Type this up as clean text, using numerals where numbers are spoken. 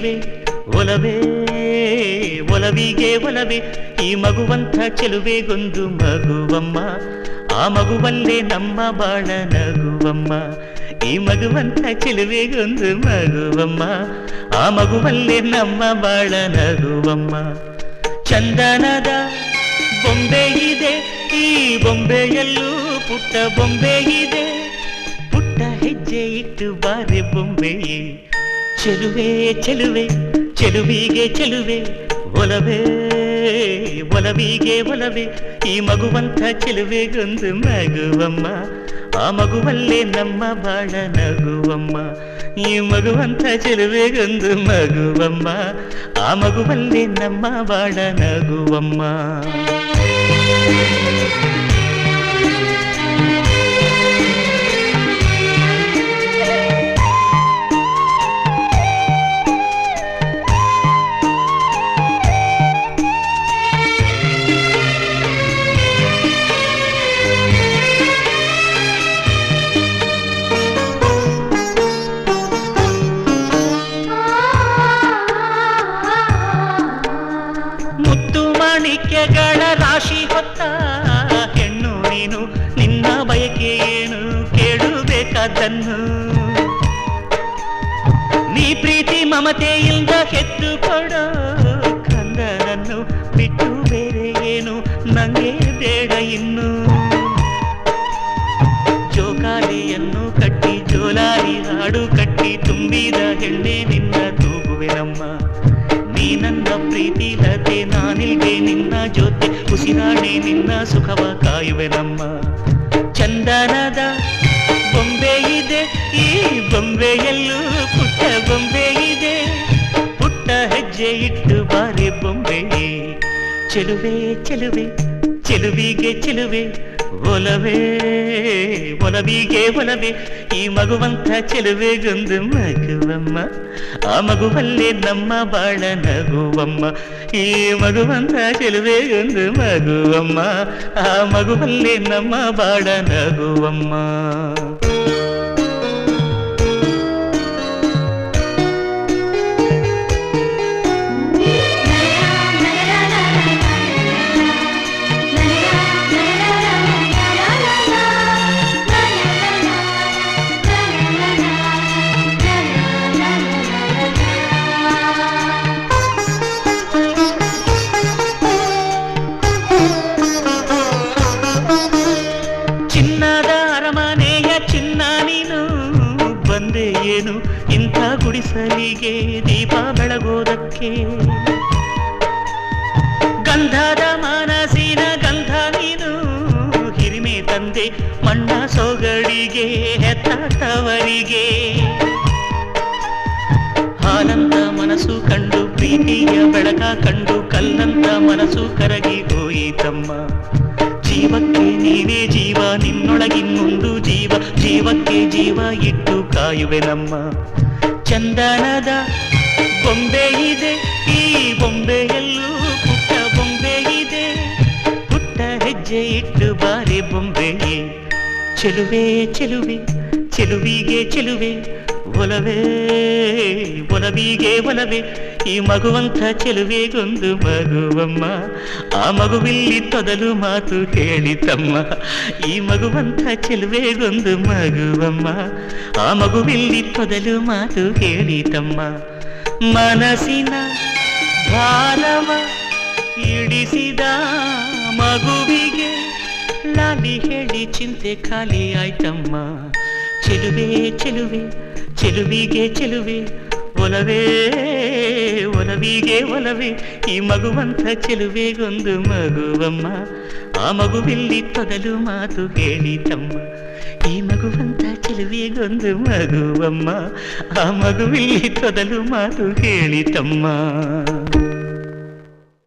ಚೆಲುವೆ ಒಲವೇ ಒಲವಿಗೆ ಒಲವೇ ಈ ಮಗುವಂಥ ಚೆಲುವೆಗೊಂದು ಮಗುವಮ್ಮ ಆ ಮಗುವಲ್ಲೇ ನಮ್ಮ ಬಾಳ ನಗುವಮ್ಮ ಈ ಮಗುವಂಥ ಚೆಲುವೆಗೊಂದು ಮಗುವಮ್ಮ ಆ ಮಗುವಲ್ಲೇ ನಮ್ಮ ಬಾಳ ನಗುವಮ್ಮ ಚಂದನದ ಬೊಂಬೆ ಇದೆ ಈ ಬೊಂಬೆಯಲ್ಲೂ ಪುಟ್ಟ ಬೊಂಬೆ ಇದೆ ಪುಟ್ಟ ಹೆಜ್ಜೆ ಇಟ್ಟು ಬಾರೆ ಬೊಂಬೆಯೇ ಚೆಲುವೆ ಚೆಲುವೆ ಚೆಲುವಿಗೆ ಚೆಲುವೆ ಒಲವೇ ಒಲವಿಗೆ ಒಲವೇ ಈ ಮಗುವಂಥ ಚೆಲುವೆಗೊಂದು ಮಗುವಮ್ಮ ಆ ಮಗುವಲ್ಲೇ ನಮ್ಮ ಬಾಳ ನಗುವಮ್ಮ ಈ ಮಗುವಂಥ ಚೆಲುವೆಗೊಂದು ಮಗುವಮ್ಮ ಆ ಮಗುವಲ್ಲೇ ನಮ್ಮ ಬಾಳ ನಗುವಮ್ಮ ಮಾಣಿಕ್ಯಗಳ ರಾಶಿ ಹೊತ್ತ ಹೆಣ್ಣು ನೀನು ನಿನ್ನ ಬಯಕೆ ಏನು ಕೇಳಬೇಕಾದನ್ನು ನೀ ಪ್ರೀತಿ ಮಮತೆಯಿಂದ ಹೆತ್ತು ಕೊಡೋ ಕಂದನನ್ನು ಬಿಟ್ಟು ಬೇರೆ ಏನು ನಂಗೆ ಬೇಡ ಇನ್ನು ಜೋಕಾಲಿಯನ್ನು ಕಟ್ಟಿ ಜೋಲಾರಿ ಹಾಡು ಕಟ್ಟಿ ತುಂಬಿದ ಹೆಣ್ಣೆ ನಿನ್ನ ತೂಗುವೆನಮ್ಮ ನೀ ನನ್ನ ಪ್ರೀತಿ ಲತೆ ನಾನಿಲ್ಗೆ ನಿನ್ನ ಜೊತೆ ಉಸಿರಾಡಿ ನಿನ್ನ ಸುಖವ ಕಾಯುವೆನಮ್ಮ ಚಂದನದ ಬೊಂಬೆ ಇದೆ ಈ ಬೊಂಬೆಯಲ್ಲೂ ಪುಟ್ಟ ಬೊಂಬೆ ಇದೆ ಪುಟ್ಟ ಹೆಜ್ಜೆ ಇಟ್ಟು ಬಾರೆ ಬೊಂಬೆಯೇ ಚೆಲುವೆ ಚೆಲುವೆ ಚೆಲುವಿಗೆ ಚೆಲುವೆ ಒಲವೇ ಒಲವಿಗೆ ಒಲವೇ ಈ ಮಗುವಂಥ ಚೆಲುವೆಗೊಂದು ಮಗುವಮ್ಮ ಆ ಮಗುವಲ್ಲೇ ನಮ್ಮ ಬಾಳ ನಗುವಮ್ಮ ಈ ಮಗುವಂಥ ಚೆಲುವೆಗೊಂದು ಮಗುವಮ್ಮ ಆ ಮಗುವಲ್ಲೇ ನಮ್ಮ ಬಾಳ ನಗುವಮ್ಮ ಏನು ಇಂಥ ಗುಡಿಸಲಿಗೆ ದೀಪ ಬೆಳಗೋದಕ್ಕೆ ಗಂಧದ ಮನಸ್ಸಿನ ಗಂಧ ನೀನು ಹಿರಿಮೆ ತಂದೆ ಮಣ್ಣ ಸೊಗಡಿಗೆ ಹೆತ್ತವರಿಗೆ ಹಾಲಂತ ಮನಸ್ಸು ಕಂಡು ಪ್ರೀತಿಯ ಬೆಳಕ ಕಂಡು ಕಲ್ಲಂತ ಮನಸ್ಸು ಕರಗಿ ಹೋಯಿತಮ್ಮ ಜೀವಕ್ಕೆ ನೀನೇ ಜೀವ ನಿನ್ನೊಳಗಿನ್ನೊಂದು ಜೀವ ಜೀವಕ್ಕೆ ಜೀವ ಇಟ್ಟು ಕಾಯುವೆನಮ್ಮ ಚಂದನದ ಬೊಂಬೆ ಇದೆ ಈ ಬೊಂಬೆಯಲ್ಲೂ ಪುಟ್ಟ ಬೊಂಬೆ ಇದೆ ಪುಟ್ಟ ಹೆಜ್ಜೆ ಇಟ್ಟು ಬಾರೆ ಬೊಂಬೆಯೇ ಚೆಲುವೆ ಚೆಲುವೆ ಚೆಲುವಿಗೆ ಚೆಲುವೆ ಒಲವೇ ಒಲವಿಗೆ ಒಲವೇ ಈ ಮಗುವಂಥ ಚೆಲುವೆಗೊಂದು ಮಗುವಮ್ಮ ಆ ಮಗುವಿಲ್ಲಿ ತೊದಲು ಮಾತು ಕೇಳಿತಮ್ಮ ಈ ಮಗುವಂಥ ಚೆಲುವೆಗೊಂದು ಮಗುವಮ್ಮ ಆ ಮಗುವಿಲ್ಲಿ ತೊದಲು ಮಾತು ಕೇಳಿತಮ್ಮ ಮನಸ್ಸಿನ ಭಾರವ ಇಡಿಸಿದ ಮಗುವಿಗೆ ಲಾಲಿ ಹೇಳಿ ಚಿಂತೆ ಖಾಲಿ ಆಯ್ತಮ್ಮ ಚೆಲುವೆ ಚೆಲುವೆ ಚೆಲುವಿಗೆ ಚೆಲುವೆ ಒಲವೇ ಒಲವಿಗೆ ಒಲವೇ ಈ ಮಗುವಂಥ ಚೆಲುವೆಗೊಂದು ಮಗುವಮ್ಮ ಆ ಮಗುವಿಲ್ಲಿ ತೊದಲು ಮಾತು ಹೇಳಿತಮ್ಮ ಈ ಮಗುವಂಥ ಚೆಲುವೆಗೊಂದು ಮಗುವಮ್ಮ ಆ ಮಗುವಿಲ್ಲಿ ತೊದಲು ಮಾತು ಹೇಳಿತಮ್ಮ